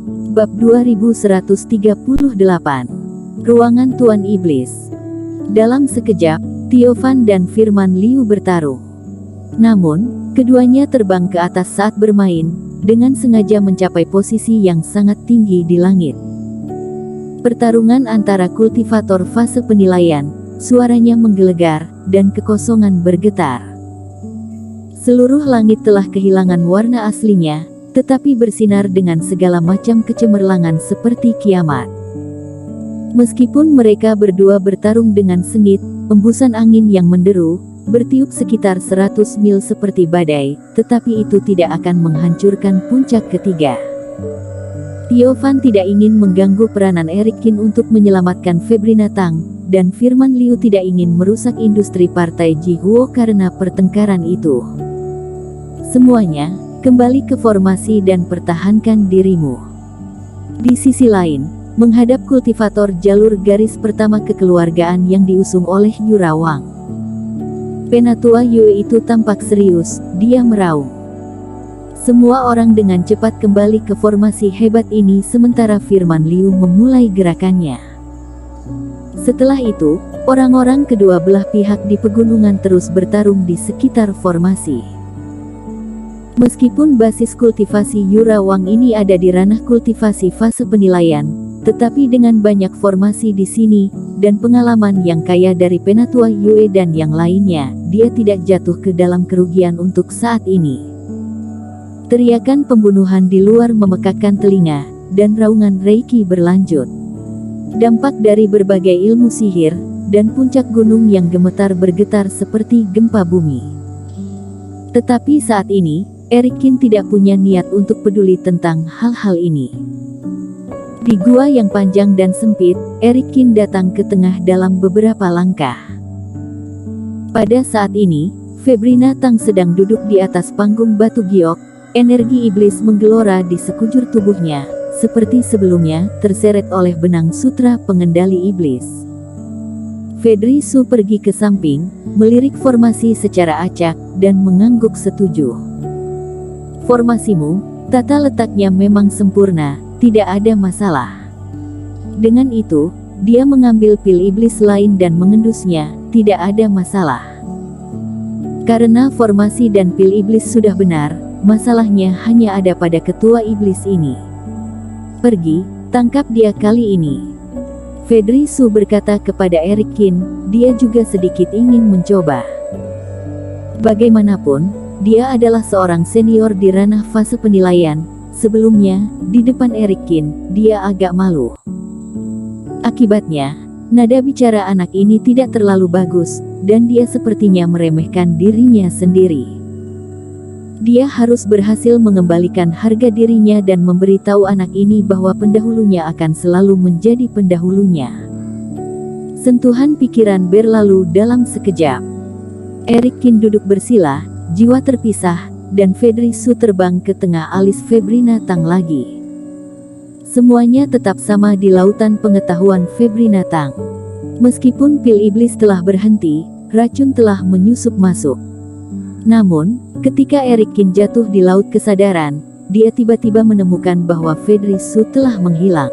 Bab 2138. Ruangan Tuan Iblis. Dalam sekejap, Tiovan dan Firman Liu bertaruh. Namun, keduanya terbang ke atas saat bermain, dengan sengaja mencapai posisi yang sangat tinggi di langit. Pertarungan antara kultivator fase penilaian, suaranya menggelegar, dan kekosongan bergetar. Seluruh langit telah kehilangan warna aslinya, tetapi bersinar dengan segala macam kecemerlangan seperti kiamat. Meskipun mereka berdua bertarung dengan sengit, embusan angin yang menderu, bertiup sekitar 100 mil seperti badai, tetapi itu tidak akan menghancurkan puncak ketiga. Tiovan tidak ingin mengganggu peranan Erikin untuk menyelamatkan Febrina Tang, dan Firman Liu tidak ingin merusak industri partai Jihuo karena pertengkaran itu. Semuanya, kembali ke formasi dan pertahankan dirimu. Di sisi lain, menghadap kultivator jalur garis pertama kekeluargaan yang diusung oleh Yura Wang. Penatua Yue itu tampak serius, dia meraung. Semua orang dengan cepat kembali ke formasi hebat ini sementara Firman Liu memulai gerakannya. Setelah itu, orang-orang kedua belah pihak di pegunungan terus bertarung di sekitar formasi. Meskipun basis kultivasi Yura Wang ini ada di ranah kultivasi fase penilaian, tetapi dengan banyak formasi di sini, dan pengalaman yang kaya dari Penatua Yue dan yang lainnya, dia tidak jatuh ke dalam kerugian untuk saat ini. Teriakan pembunuhan di luar memekakkan telinga, dan raungan Reiki berlanjut. Dampak dari berbagai ilmu sihir, dan puncak gunung yang gemetar bergetar seperti gempa bumi. Tetapi saat ini, Erikin tidak punya niat untuk peduli tentang hal-hal ini. Di gua yang panjang dan sempit, Erikin datang ke tengah dalam beberapa langkah. Pada saat ini, Febrina Tang sedang duduk di atas panggung batu giok, energi iblis menggelora di sekujur tubuhnya, seperti sebelumnya, terseret oleh benang sutra pengendali iblis. Fedri Su pergi ke samping, melirik formasi secara acak, dan mengangguk setuju. Formasimu, tata letaknya memang sempurna, tidak ada masalah. Dengan itu, dia mengambil pil iblis lain dan mengendusnya, tidak ada masalah. Karena formasi dan pil iblis sudah benar, masalahnya hanya ada pada ketua iblis ini. Pergi, tangkap dia kali ini. Fedri Su berkata kepada Erikin, dia juga sedikit ingin mencoba. Bagaimanapun, dia adalah seorang senior di ranah fase penilaian. Sebelumnya, di depan Erikin, dia agak malu. Akibatnya, nada bicara anak ini tidak terlalu bagus, dan dia sepertinya meremehkan dirinya sendiri. Dia harus berhasil mengembalikan harga dirinya dan memberitahu anak ini bahwa pendahulunya akan selalu menjadi pendahulunya. Sentuhan pikiran berlalu dalam sekejap. Erikin duduk bersila, jiwa terpisah, dan Fedri Su terbang ke tengah alis Febrina Tang lagi. Semuanya tetap sama di lautan pengetahuan Febrina Tang. Meskipun pil iblis telah berhenti, racun telah menyusup masuk. Namun, ketika Erikin jatuh di laut kesadaran, dia tiba-tiba menemukan bahwa Fedri Su telah menghilang.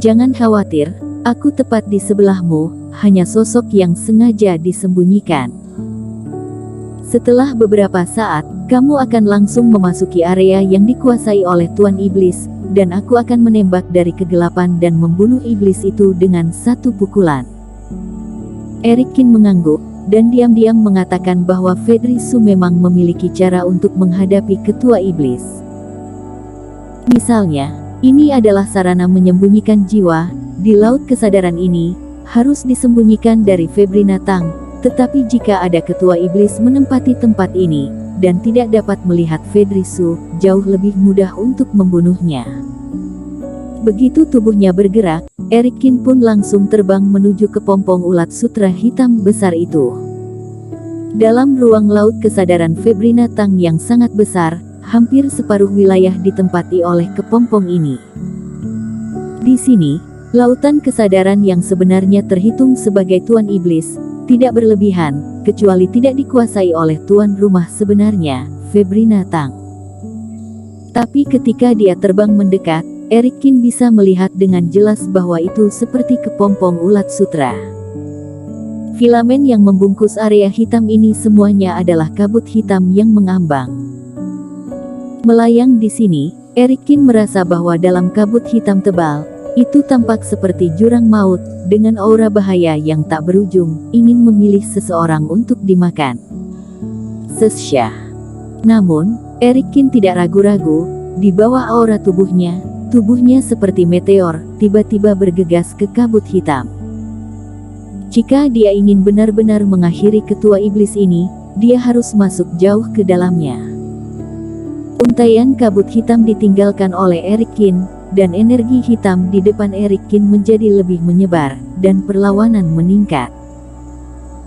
Jangan khawatir, aku tepat di sebelahmu, hanya sosok yang sengaja disembunyikan. Setelah beberapa saat, kamu akan langsung memasuki area yang dikuasai oleh Tuan Iblis, dan aku akan menembak dari kegelapan dan membunuh iblis itu dengan satu pukulan. Erikin mengangguk, dan diam-diam mengatakan bahwa Fedri Su memang memiliki cara untuk menghadapi ketua iblis. Misalnya, ini adalah sarana menyembunyikan jiwa, di laut kesadaran ini, harus disembunyikan dari Febrina Tang. Tetapi jika ada ketua iblis menempati tempat ini, dan tidak dapat melihat Fedri Su, jauh lebih mudah untuk membunuhnya. Begitu tubuhnya bergerak, Erikin pun langsung terbang menuju ke pompong ulat sutra hitam besar itu. Dalam ruang laut kesadaran Febrina Tang yang sangat besar, hampir separuh wilayah ditempati oleh kepompong ini. Di sini, lautan kesadaran yang sebenarnya terhitung sebagai Tuan Iblis, tidak berlebihan, kecuali tidak dikuasai oleh tuan rumah sebenarnya, Febrina Tang. Tapi ketika dia terbang mendekat, Erikin bisa melihat dengan jelas bahwa itu seperti kepompong ulat sutra. Filamen yang membungkus area hitam ini semuanya adalah kabut hitam yang mengambang. Melayang di sini, Erikin merasa bahwa dalam kabut hitam tebal, itu tampak seperti jurang maut, dengan aura bahaya yang tak berujung, ingin memilih seseorang untuk dimakan. Sesyah. Namun, Erikin tidak ragu-ragu, di bawah aura tubuhnya seperti meteor, tiba-tiba bergegas ke kabut hitam. Jika dia ingin benar-benar mengakhiri ketua iblis ini, dia harus masuk jauh ke dalamnya. Untaian kabut hitam ditinggalkan oleh Erikin, dan energi hitam di depan Erikin menjadi lebih menyebar, dan perlawanan meningkat.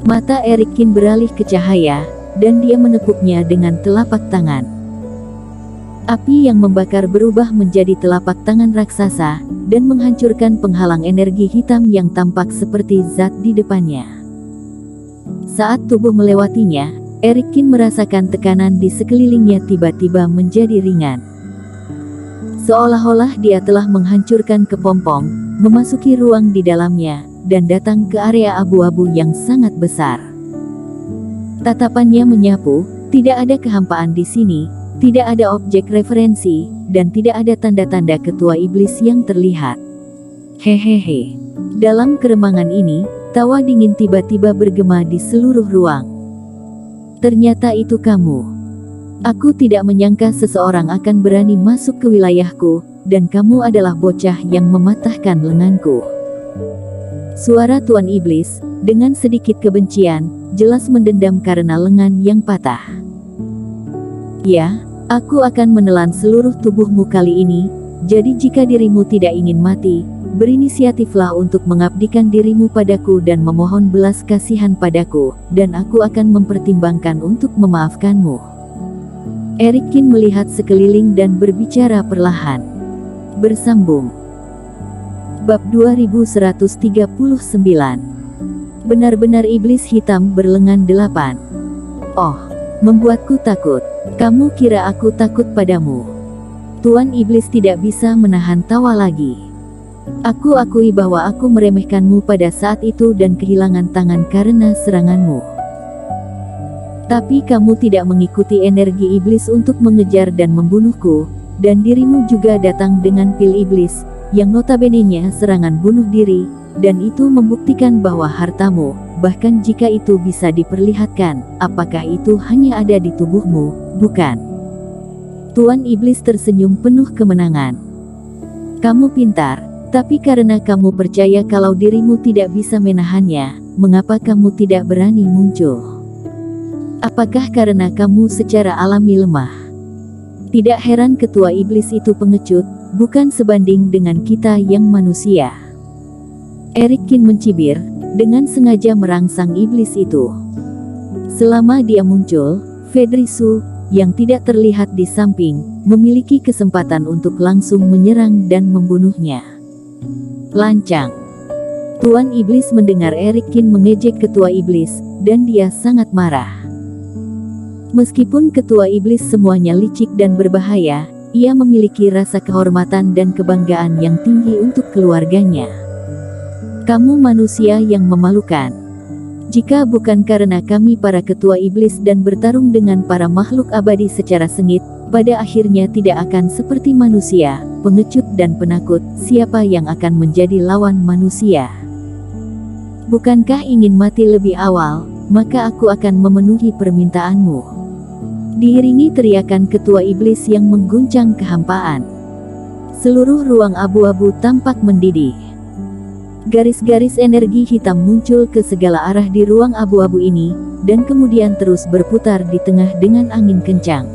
Mata Erikin beralih ke cahaya, dan dia menekuknya dengan telapak tangan. Api yang membakar berubah menjadi telapak tangan raksasa, dan menghancurkan penghalang energi hitam yang tampak seperti zat di depannya. Saat tubuh melewatinya, Erikin merasakan tekanan di sekelilingnya tiba-tiba menjadi ringan. Seolah-olah dia telah menghancurkan kepompong, memasuki ruang di dalamnya, dan datang ke area abu-abu yang sangat besar. Tatapannya menyapu, tidak ada kehampaan di sini, tidak ada objek referensi, dan tidak ada tanda-tanda ketua iblis yang terlihat. Hehehe. Dalam keremangan ini, tawa dingin tiba-tiba bergema di seluruh ruang. Ternyata itu kamu. Aku tidak menyangka seseorang akan berani masuk ke wilayahku, dan kamu adalah bocah yang mematahkan lenganku. Suara Tuan Iblis, dengan sedikit kebencian, jelas mendendam karena lengan yang patah. Ya, aku akan menelan seluruh tubuhmu kali ini, jadi jika dirimu tidak ingin mati, berinisiatiflah untuk mengabdikan dirimu padaku dan memohon belas kasihan padaku, dan aku akan mempertimbangkan untuk memaafkanmu. Erikin melihat sekeliling dan berbicara perlahan. Bersambung. Bab 2139. Benar-benar iblis hitam berlengan 8. Oh, membuatku takut. Kamu kira aku takut padamu? Tuan Iblis tidak bisa menahan tawa lagi. Aku akui bahwa aku meremehkanmu pada saat itu dan kehilangan tangan karena seranganmu. Tapi kamu tidak mengikuti energi iblis untuk mengejar dan membunuhku, dan dirimu juga datang dengan pil iblis, yang notabene-nya serangan bunuh diri, dan itu membuktikan bahwa hartamu, bahkan jika itu bisa diperlihatkan, apakah itu hanya ada di tubuhmu, bukan? Tuan Iblis tersenyum penuh kemenangan. Kamu pintar, tapi karena kamu percaya kalau dirimu tidak bisa menahannya, mengapa kamu tidak berani muncul? Apakah karena kamu secara alami lemah? Tidak heran ketua iblis itu pengecut, bukan sebanding dengan kita yang manusia. Erikin mencibir, dengan sengaja merangsang iblis itu. Selama dia muncul, Fedrisu, yang tidak terlihat di samping, memiliki kesempatan untuk langsung menyerang dan membunuhnya. Lancang. Tuan Iblis mendengar Erikin mengejek ketua iblis, dan dia sangat marah. Meskipun ketua iblis semuanya licik dan berbahaya, ia memiliki rasa kehormatan dan kebanggaan yang tinggi untuk keluarganya. Kamu manusia yang memalukan. Jika bukan karena kami para ketua iblis dan bertarung dengan para makhluk abadi secara sengit, pada akhirnya tidak akan seperti manusia, pengecut dan penakut, siapa yang akan menjadi lawan manusia? Bukankah ingin mati lebih awal, maka aku akan memenuhi permintaanmu. Diiringi teriakan ketua iblis yang mengguncang kehampaan. Seluruh ruang abu-abu tampak mendidih. Garis-garis energi hitam muncul ke segala arah di ruang abu-abu ini, dan kemudian terus berputar di tengah dengan angin kencang.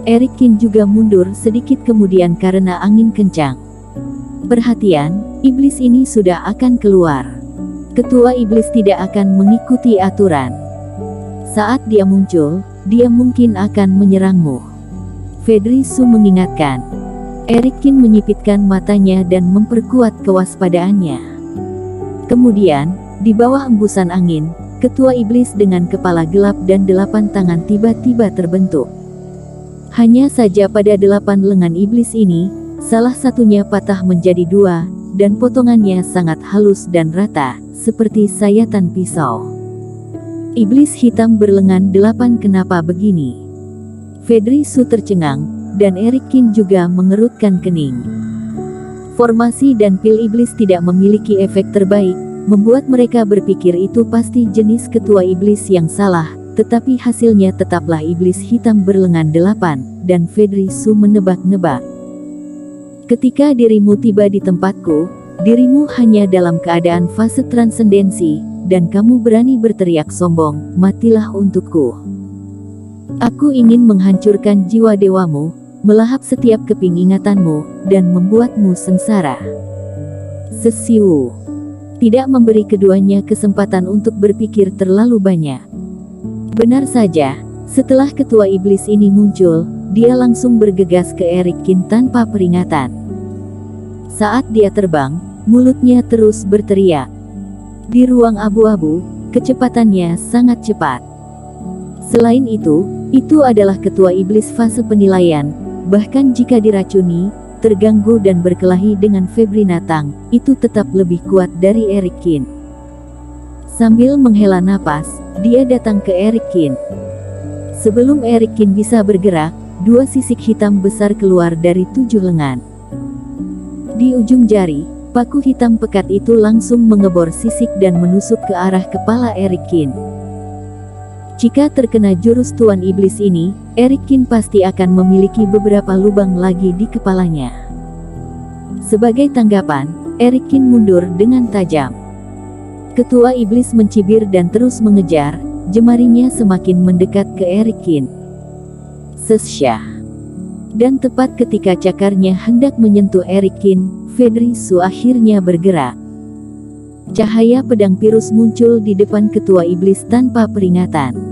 Erikin juga mundur sedikit kemudian karena angin kencang. Perhatian, iblis ini sudah akan keluar. Ketua iblis tidak akan mengikuti aturan. Saat dia muncul, dia mungkin akan menyerangmu. Fedrisu mengingatkan. Erikin menyipitkan matanya dan memperkuat kewaspadaannya. Kemudian, di bawah embusan angin, ketua iblis dengan kepala gelap dan 8 tangan tiba-tiba terbentuk. Hanya saja pada 8 lengan iblis ini, salah satunya patah menjadi 2, dan potongannya sangat halus dan rata, seperti sayatan pisau. Iblis hitam berlengan 8 kenapa begini? Fedri Su tercengang, dan Eric Kin juga mengerutkan kening. Formasi dan pil iblis tidak memiliki efek terbaik, membuat mereka berpikir itu pasti jenis ketua iblis yang salah, tetapi hasilnya tetaplah iblis hitam berlengan 8, dan Fedri Su menebak-nebak. Ketika dirimu tiba di tempatku, dirimu hanya dalam keadaan fase transendensi, dan kamu berani berteriak sombong, matilah untukku. Aku ingin menghancurkan jiwa dewamu, melahap setiap keping ingatanmu, dan membuatmu sengsara. Sesiu tidak memberi keduanya kesempatan untuk berpikir terlalu banyak. Benar saja, setelah ketua iblis ini muncul, dia langsung bergegas ke Eric Kin tanpa peringatan. Saat dia terbang, mulutnya terus berteriak. Di ruang abu-abu, kecepatannya sangat cepat. Selain itu adalah ketua iblis fase penilaian. Bahkan jika diracuni, terganggu dan berkelahi dengan Febrinatang, itu tetap lebih kuat dari Eric Kin. Sambil menghela napas, dia datang ke Eric Kin. Sebelum Eric Kin bisa bergerak, 2 sisik hitam besar keluar dari 7 lengan. Di ujung jari, paku hitam pekat itu langsung mengebor sisik dan menusuk ke arah kepala Eric Kin. Jika terkena jurus Tuan Iblis ini, Eric Kin pasti akan memiliki beberapa lubang lagi di kepalanya. Sebagai tanggapan, Eric Kin mundur dengan tajam. Ketua Iblis mencibir dan terus mengejar, jemarinya semakin mendekat ke Eric Kin. Sesyah. Dan tepat ketika cakarnya hendak menyentuh Eric Kin, Fedri Su akhirnya bergerak. Cahaya pedang Pirus muncul di depan ketua iblis tanpa peringatan.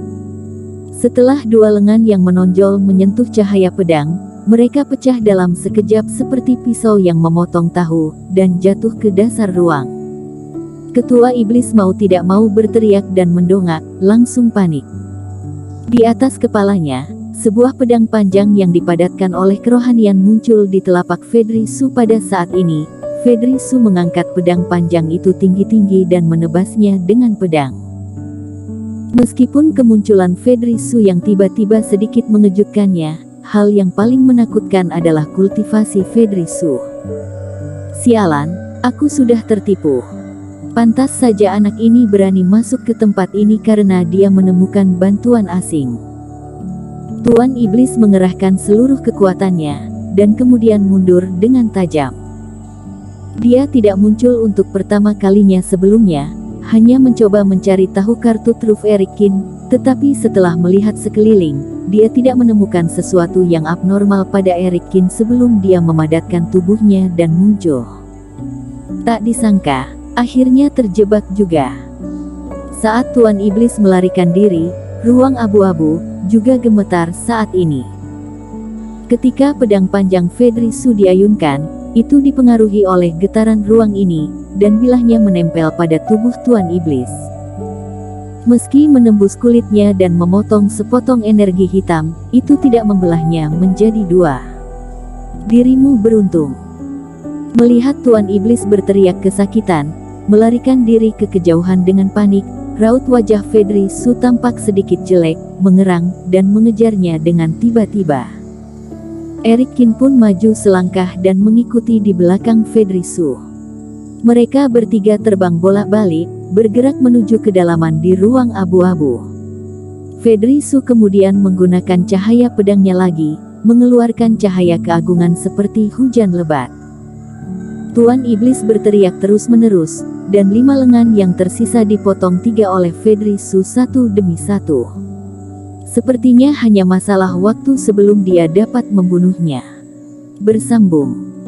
Setelah 2 lengan yang menonjol menyentuh cahaya pedang, mereka pecah dalam sekejap seperti pisau yang memotong tahu, dan jatuh ke dasar ruang. Ketua iblis mau tidak mau berteriak dan mendongak, langsung panik. Di atas kepalanya, sebuah pedang panjang yang dipadatkan oleh kerohanian muncul di telapak Fedri Su pada saat ini. Fedri Su mengangkat pedang panjang itu tinggi-tinggi dan menebasnya dengan pedang. Meskipun kemunculan Fedri Su yang tiba-tiba sedikit mengejutkannya, hal yang paling menakutkan adalah kultivasi Fedri Su. Sialan, aku sudah tertipu. Pantas saja anak ini berani masuk ke tempat ini karena dia menemukan bantuan asing. Tuan Iblis mengerahkan seluruh kekuatannya, dan kemudian mundur dengan tajam. Dia tidak muncul untuk pertama kalinya sebelumnya, hanya mencoba mencari tahu kartu truf Eric Kin, tetapi setelah melihat sekeliling, dia tidak menemukan sesuatu yang abnormal pada Eric Kin sebelum dia memadatkan tubuhnya dan muncul. Tak disangka, akhirnya terjebak juga. Saat Tuan Iblis melarikan diri, ruang abu-abu juga gemetar saat ini. Ketika pedang panjang Fedri Su diayunkan, itu dipengaruhi oleh getaran ruang ini, dan bilahnya menempel pada tubuh Tuan Iblis. Meski menembus kulitnya dan memotong sepotong energi hitam, itu tidak membelahnya menjadi 2. Dirimu beruntung. Melihat Tuan Iblis berteriak kesakitan, melarikan diri ke kejauhan dengan panik, raut wajah Fedri Su tampak sedikit jelek, mengerang, dan mengejarnya dengan tiba-tiba. Eric Kin pun maju selangkah dan mengikuti di belakang Fedri Su. Mereka bertiga terbang bolak-balik, bergerak menuju kedalaman di ruang abu-abu. Fedri Su kemudian menggunakan cahaya pedangnya lagi, mengeluarkan cahaya keagungan seperti hujan lebat. Tuan Iblis berteriak terus-menerus, dan 5 lengan yang tersisa dipotong 3 oleh Fedri Su satu demi satu. Sepertinya hanya masalah waktu sebelum dia dapat membunuhnya. Bersambung.